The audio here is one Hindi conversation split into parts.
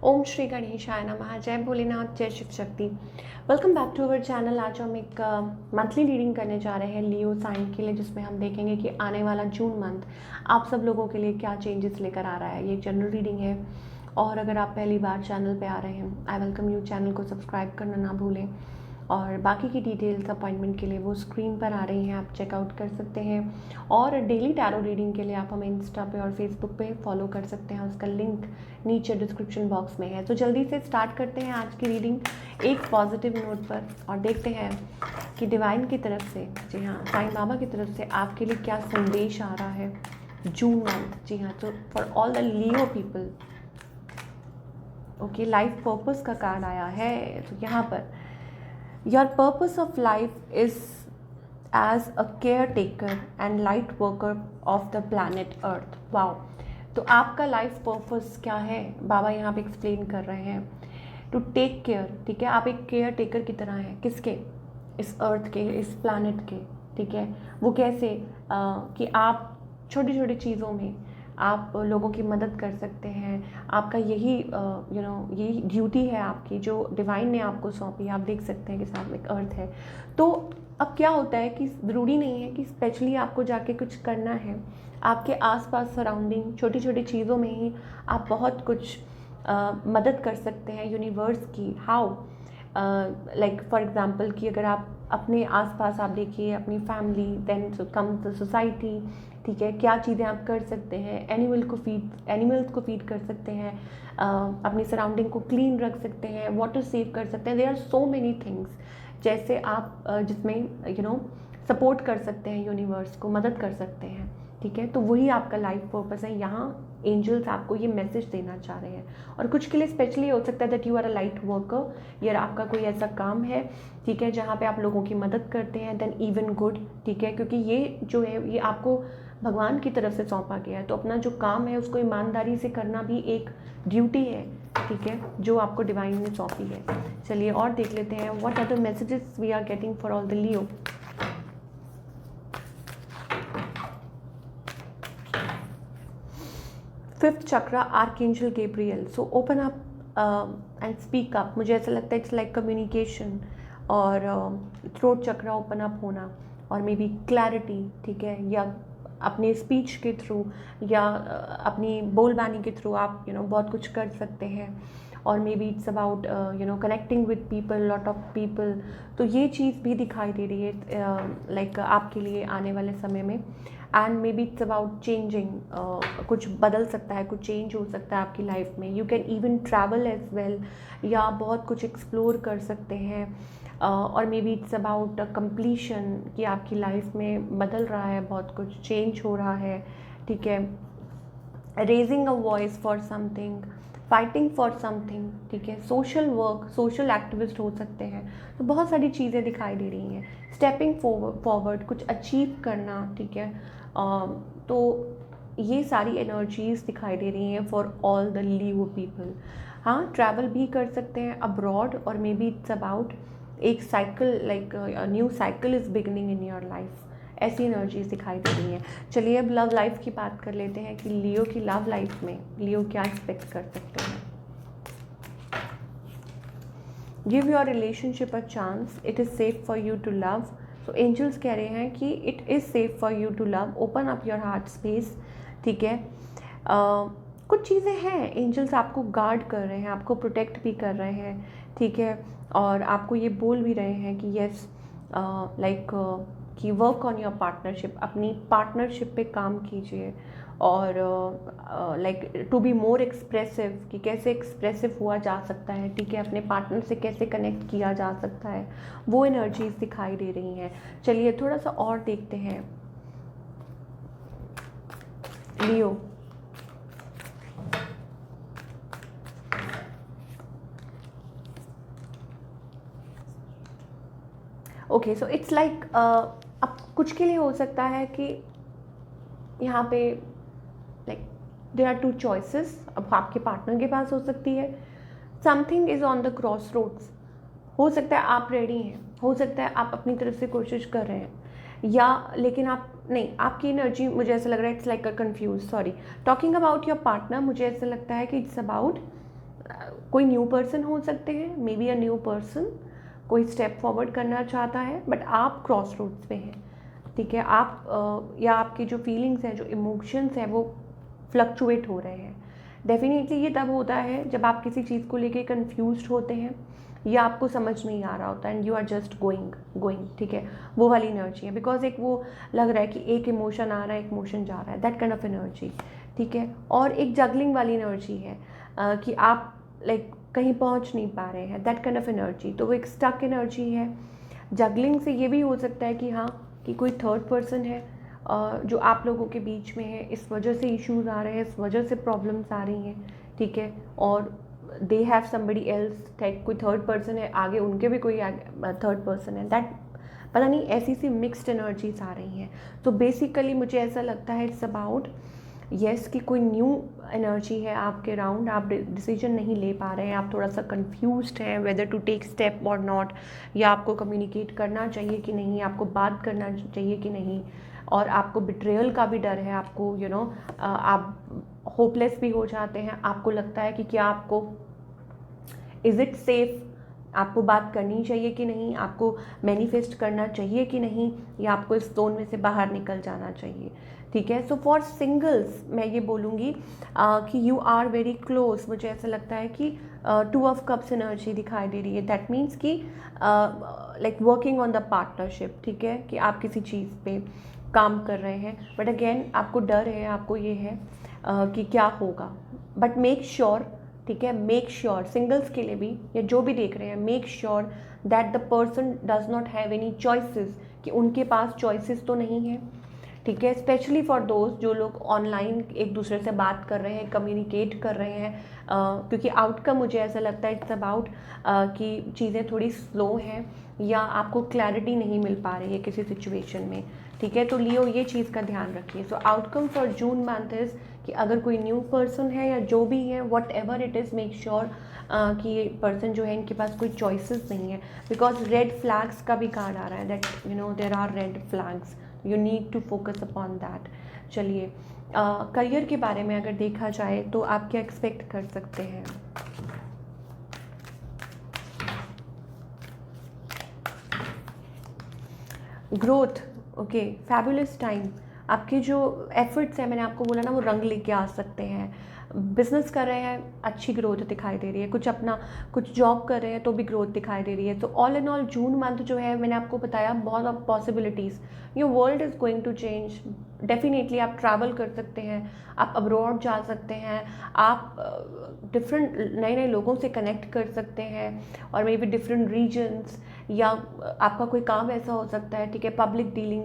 ओम श्री गणेशाय नमः। जय भोलेनाथ, जय Shiv Shakti. Welcome back to our channel. आज हम एक मंथली रीडिंग करने जा रहे हैं लियो साइन के लिए, जिसमें हम देखेंगे कि आने वाला जून मंथ आप सब लोगों के लिए क्या चेंजेस लेकर आ रहा है। ये जनरल रीडिंग है और अगर आप पहली बार चैनल पे आ रहे हैं, आई वेलकम यू। चैनल को सब्सक्राइब करना ना भूलें और बाकी की डिटेल्स अपॉइंटमेंट के लिए वो स्क्रीन पर आ रही हैं, आप चेकआउट कर सकते हैं। और डेली टैरो रीडिंग के लिए आप हमें इंस्टा पे और फेसबुक पे फॉलो कर सकते हैं, उसका लिंक नीचे डिस्क्रिप्शन बॉक्स में है। तो जल्दी से स्टार्ट करते हैं आज की रीडिंग एक पॉजिटिव नोट पर और देखते हैं कि डिवाइन की तरफ से, जी हाँ, साईं बाबा की तरफ से आपके लिए क्या संदेश आ रहा है जून मंथ। जी हाँ, तो for all the Leo people, okay, life purpose का कार्ड आया है। तो यहाँ पर your purpose of life is as a caretaker and light worker of the planet earth। Wow, तो आपका लाइफ पर्पस क्या है बाबा यहाँ पे एक्सप्लेन कर रहे हैं। टू टेक केयर, ठीक है, आप एक केयर टेकर की तरह हैं। किसके? इस अर्थ के, इस प्लानट के, ठीक है। वो कैसे? कि आप छोटी छोटी चीज़ों में आप लोगों की मदद कर सकते हैं। आपका यही यही ड्यूटी है आपकी, जो डिवाइन ने आपको सौंपी। आप देख सकते हैं कि सामने एक अर्थ है। तो अब क्या होता है कि ज़रूरी नहीं है कि स्पेशली आपको जाके कुछ करना है। आपके आसपास सराउंडिंग छोटी छोटी चीज़ों में ही आप बहुत कुछ मदद कर सकते हैं यूनिवर्स की। हाउ? लाइक फॉर एग्जांपल कि अगर आप अपने आसपास आप देखिए, अपनी family, then come the society, ठीक है, क्या चीज़ें आप कर सकते हैं। एनिमल्स को फीड कर सकते हैं, अपनी सराउंडिंग को क्लीन रख सकते हैं, वाटर सेव कर सकते हैं। There are so many things जैसे आप जिसमें सपोर्ट कर सकते हैं, यूनिवर्स को मदद कर सकते हैं, ठीक है। तो वही आपका लाइफ पर्पस है। यहाँ एंजल्स आपको ये मैसेज देना चाह रहे हैं और कुछ के लिए स्पेशली हो सकता है that you are a light worker, या आपका कोई ऐसा काम है, ठीक है, जहाँ पे आप लोगों की मदद करते हैं, देन इवन गुड, ठीक है, क्योंकि ये जो है ये आपको भगवान की तरफ से सौंपा गया है। तो अपना जो काम है उसको ईमानदारी से करना भी एक ड्यूटी है, ठीक है, जो आपको डिवाइन ने सौंपी है। चलिए और देख लेते हैं what are the messages we are getting for all the Leo. Fifth chakra, archangel Gabriel. So open up and speak up. मुझे ऐसा लगता है इट्स लाइक कम्युनिकेशन और थ्रोट चक्रा ओपन अप होना और मे बी क्लैरिटी, ठीक है, या अपने स्पीच के थ्रू या अपनी बोलबानी के थ्रू आप बहुत कुछ कर सकते हैं। और maybe it's about connecting with people, lot of people. तो ये चीज़ भी दिखाई दे रही है लाइक आपके लिए आने वाले समय में। And may be it's about changing, कुछ बदल सकता है, कुछ चेंज हो सकता है आपकी लाइफ में। You can even travel as well, या बहुत कुछ एक्सप्लोर कर सकते हैं। और maybe it's about completion, कि आपकी लाइफ में बदल रहा है, बहुत कुछ चेंज हो रहा है, ठीक है। Raising a voice for something, fighting for something, ठीक है, सोशल वर्क, सोशल एक्टिविस्ट हो सकते हैं। तो बहुत सारी चीज़ें दिखाई दे रही हैं। स्टेपिंग फॉरवर्ड, कुछ अचीव करना, ठीक है। तो ये सारी एनर्जीज दिखाई दे रही हैं for all the Leo people. हाँ, ट्रैवल भी कर सकते हैं अब्रॉड, और मे बी इट्स अबाउट एक cycle, like new cycle is beginning in your life. ऐसी एनर्जीज दिखाई दे रही हैं। चलिए अब लव लाइफ की बात कर लेते हैं कि लियो की लव लाइफ में लियो क्या एक्सपेक्ट कर सकते हैं। Give your relationship a chance, it is safe for you to love. So angels कह रहे हैं कि it is safe for you to love, open up your heart space, ठीक है। कुछ चीज़ें हैं, एंजल्स आपको गार्ड कर रहे हैं, आपको प्रोटेक्ट भी कर रहे हैं, ठीक है। और आपको ये बोल भी रहे हैं कि येस, लाइक कि वर्क ऑन योर पार्टनरशिप, अपनी पार्टनरशिप पे काम कीजिए। और like to be more expressive, कि कैसे एक्सप्रेसिव हुआ जा सकता है, ठीक है, अपने पार्टनर से कैसे कनेक्ट किया जा सकता है, वो एनर्जीज दिखाई दे रही हैं। चलिए थोड़ा सा और देखते हैं लियो। ओके, सो इट्स लाइक अब कुछ के लिए हो सकता है कि यहाँ पे like there are two choices. अब आपके पार्टनर के पास हो सकती है something is on the cross roads. हो सकता है आप रेडी हैं, हो सकता है आप अपनी तरफ से कोशिश कर रहे हैं, या लेकिन आप नहीं, आपकी एनर्जी मुझे ऐसा लग रहा है it's like a confuse. Sorry, talking about your partner, मुझे ऐसा लगता है कि इट्स अबाउट कोई न्यू पर्सन हो सकते हैं, may be a new person कोई स्टेप फॉरवर्ड करना चाहता है, बट आप क्रॉस रोड्स पे हैं, ठीक है। आप या आपकी जो फीलिंग्स हैं, जो इमोशंस हैं, वो फ्लक्चुएट हो रहे हैं। डेफिनेटली ये तब होता है जब आप किसी चीज़ को लेके कंफ्यूज्ड होते हैं या आपको समझ नहीं आ रहा होता and you are just going, ठीक है। वो वाली एनर्जी है, बिकॉज एक वो लग रहा है कि एक इमोशन आ रहा है, एक इमोशन जा रहा है, दैट काइंड ऑफ एनर्जी, ठीक है। और एक जगलिंग वाली एनर्जी है कि आप लाइक कहीं पहुंच नहीं पा रहे हैं, दैट काइंड ऑफ एनर्जी। तो वो एक स्टक एनर्जी है। जगलिंग से ये भी हो सकता है कि हाँ, कि कोई थर्ड पर्सन है जो आप लोगों के बीच में है, इस वजह से इश्यूज आ रहे हैं, इस वजह से प्रॉब्लम्स आ रही हैं, ठीक है। और दे हैव समबडी एल्स, कोई थर्ड पर्सन है आगे, उनके भी कोई थर्ड पर्सन है, दैट पता नहीं ऐसी सी मिक्स्ड एनर्जीज आ रही हैं। तो बेसिकली मुझे ऐसा लगता है इट्स अबाउट यस कि कोई न्यू एनर्जी है आपके अराउंड, आप डिसीजन नहीं ले पा रहे हैं, आप थोड़ा सा कंफ्यूज्ड हैं वेदर टू टेक स्टेप और नॉट, या आपको कम्युनिकेट करना चाहिए कि नहीं, आपको बात करना चाहिए कि नहीं, और आपको बिट्रेयल का भी डर है, आपको यू नो आप होपलेस भी हो जाते हैं, आपको लगता है कि क्या आपको इज़ इट सेफ, आपको बात करनी चाहिए कि नहीं, आपको मैनिफेस्ट करना चाहिए कि नहीं, या आपको इस जोन में से बाहर निकल जाना चाहिए, ठीक है। सो फॉर सिंगल्स मैं ये बोलूँगी कि यू आर वेरी क्लोज। मुझे ऐसा लगता है कि 2 ऑफ कप्स एनर्जी दिखाई दे रही है, दैट मीन्स कि like working on the partnership, ठीक है, कि आप किसी चीज़ पे काम कर रहे हैं, बट अगेन आपको डर है, आपको ये है कि क्या होगा, बट मेक श्योर, ठीक है, मेक श्योर सिंगल्स के लिए भी या जो भी देख रहे हैं, make sure that the person does not have any choices, कि उनके पास चॉइसेस तो नहीं है, ठीक है। स्पेशली फॉर दोस्त जो लोग ऑनलाइन एक दूसरे से बात कर रहे हैं, कम्युनिकेट कर रहे हैं, क्योंकि आउटकम मुझे ऐसा लगता है इट्स अबाउट कि चीज़ें थोड़ी स्लो हैं या आपको क्लैरिटी नहीं मिल पा रही है किसी सिचुएशन में, ठीक है। तो लियो ये चीज़ का ध्यान रखिए। So outcome for June month is कि अगर कोई न्यू पर्सन है या जो भी है, what ever it is, make sure कि ये पर्सन जो है इनके पास कोई चॉइसेस नहीं है, बिकॉज रेड फ्लैग्स का भी कार्ड आ रहा है, that you know there are red flags, you need to focus upon that. चलिए करियर के बारे में अगर देखा जाए तो आप क्या एक्सपेक्ट कर सकते हैं। Growth, okay, fabulous time. आपके जो एफर्ट्स हैं, मैंने आपको बोला ना, वो रंग लेके आ सकते हैं। बिजनेस कर रहे हैं, अच्छी ग्रोथ दिखाई दे रही है, कुछ जॉब कर रहे हैं तो भी ग्रोथ दिखाई दे रही है। तो all in all June month जो है, मैंने आपको बताया बहुत of possibilities, your world is going to change. Definitely आप ट्रैवल कर सकते हैं, आप अब्रॉड जा सकते हैं, आप डिफरेंट नए नए लोगों से कनेक्ट कर सकते हैं, और मे बी डिफरेंट रीजन्स, या आपका कोई काम ऐसा हो सकता है, ठीक है, public dealing,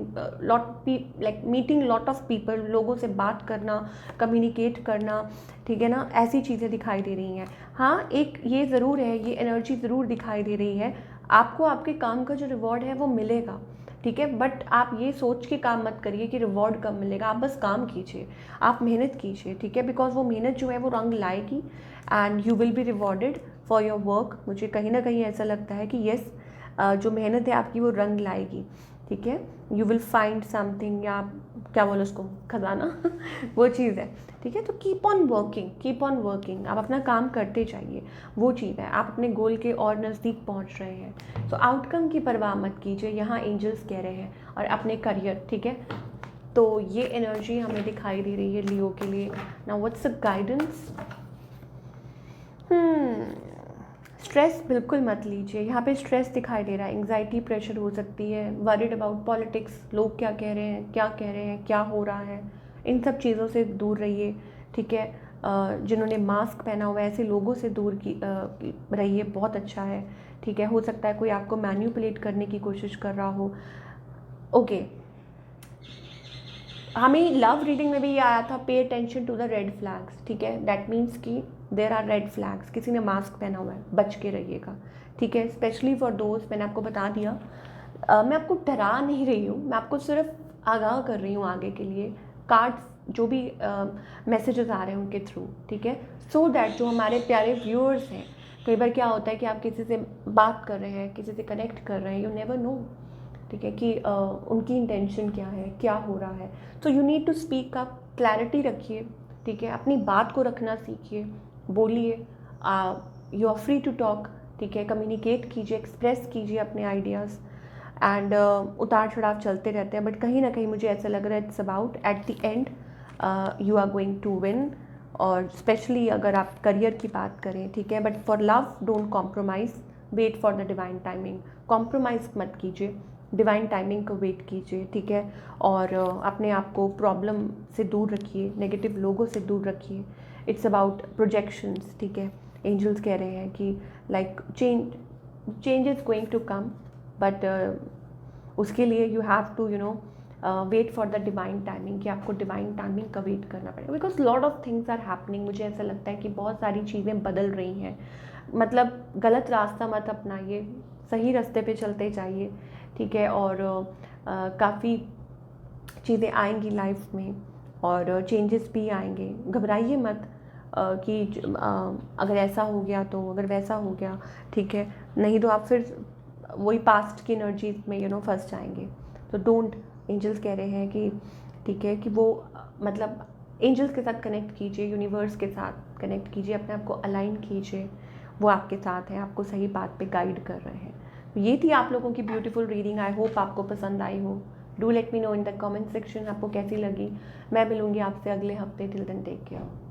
like meeting lot of people, लोगों से बात करना, कम्युनिकेट करना, ठीक है ना, ऐसी चीज़ें दिखाई दे रही हैं। हाँ, एक ये ज़रूर है, ये एनर्जी ज़रूर दिखाई दे रही है, आपको आपके काम का जो रिवॉर्ड है वो मिलेगा, ठीक है, बट आप ये सोच के काम मत करिए कि रिवॉर्ड कब मिलेगा। आप बस काम कीजिए, आप मेहनत कीजिए, ठीक है, बिकॉज वो मेहनत जो है वो रंग लाएगी and you will be rewarded for your work. मुझे कहीं ना कहीं ऐसा लगता है कि येस, जो मेहनत है आपकी वो रंग लाएगी, ठीक है, यू विल फाइंड समथिंग, या क्या बोलो उसको, खजाना वो चीज़ है, ठीक है। तो कीप ऑन वर्किंग, आप अपना काम करते जाइए, वो चीज़ है, आप अपने गोल के और नज़दीक पहुंच रहे हैं। तो आउटकम की परवाह मत कीजिए, यहाँ एंजल्स कह रहे हैं, और अपने करियर, ठीक है। तो ये एनर्जी हमें दिखाई दे रही है लियो के लिए। Now what's the guidance. Stress बिल्कुल मत लीजिए, यहाँ पे स्ट्रेस दिखाई दे रहा है, एंग्जाइटी, प्रेशर हो सकती है, वरीड अबाउट पॉलिटिक्स, लोग क्या कह रहे हैं, क्या हो रहा है, इन सब चीज़ों से दूर रहिए, ठीक है। जिन्होंने मास्क पहना हुआ है ऐसे लोगों से दूर रहिए, बहुत अच्छा है, ठीक है। हो सकता है कोई आपको मैन्युपुलेट करने की कोशिश कर रहा हो, ओके। हमें लव रीडिंग में भी ये आया था, pay attention to the red flags, ठीक है, दैट मीन्स कि देर आर रेड फ्लैग्स, किसी ने मास्क पहना हुआ है, बच के रहिएगा, ठीक है। स्पेशली फॉर दोस्त, मैंने आपको बता दिया, मैं आपको डरा नहीं रही हूँ, मैं आपको सिर्फ आगाह कर रही हूँ आगे के लिए, कार्ड्स जो भी मैसेजेस आ रहे हैं उनके थ्रू, ठीक है, सो दैट जो हमारे प्यारे व्यूअर्स हैं, कई बार क्या होता है कि आप किसी से बात कर रहे हैं, किसी से कनेक्ट कर रहे हैं, यू नेवर नो, ठीक है, कि उनकी इंटेंशन क्या है, क्या हो रहा है। तो you need to speak up, clarity रखिए, ठीक है, अपनी बात को रखना सीखिए, बोलिए, you are free to talk, ठीक है, कम्युनिकेट कीजिए, एक्सप्रेस कीजिए अपने आइडियाज़। एंड उतार चढ़ाव चलते रहते हैं, बट कहीं ना कहीं मुझे ऐसा लग रहा है it's about at the end you are going to win. और स्पेशली अगर आप करियर की बात करें, ठीक है, but for love don't compromise, wait for the divine timing. Compromise मत कीजिए, डिवाइन टाइमिंग को वेट कीजिए, ठीक है। और अपने आप को प्रॉब्लम से दूर रखिए, नेगेटिव लोगों से दूर रखिए। इट्स अबाउट प्रोजेक्शंस, ठीक है। एंजल्स कह रहे हैं कि like change is going to come, but उसके लिए you have to wait for the divine timing, कि आपको डिवाइन टाइमिंग का वेट करना पड़ेगा, because lot of things are happening. मुझे ऐसा लगता है कि बहुत सारी चीज़ें बदल रही हैं, मतलब गलत रास्ता मत अपनाइए, सही रास्ते पे चलते जाइए, ठीक है। और काफ़ी चीज़ें आएंगी लाइफ में और चेंजेस भी आएंगे, घबराइए मत कि अगर ऐसा हो गया तो, अगर वैसा हो गया, ठीक है, नहीं तो आप फिर वही पास्ट की एनर्जी में फंस जाएंगे। तो डोंट, एंजल्स कह रहे हैं कि ठीक है, कि वो मतलब एंजल्स के साथ कनेक्ट कीजिए, यूनिवर्स के साथ कनेक्ट कीजिए, अपने आप को अलाइन कीजिए, वो आपके साथ हैं, आपको सही बात पे गाइड कर रहे हैं। तो ये थी आप लोगों की ब्यूटीफुल रीडिंग। आई होप आपको पसंद आई हो। Do let me know in the comment section आपको कैसी लगी। मैं मिलूंगी आपसे अगले हफ्ते। Till then take care.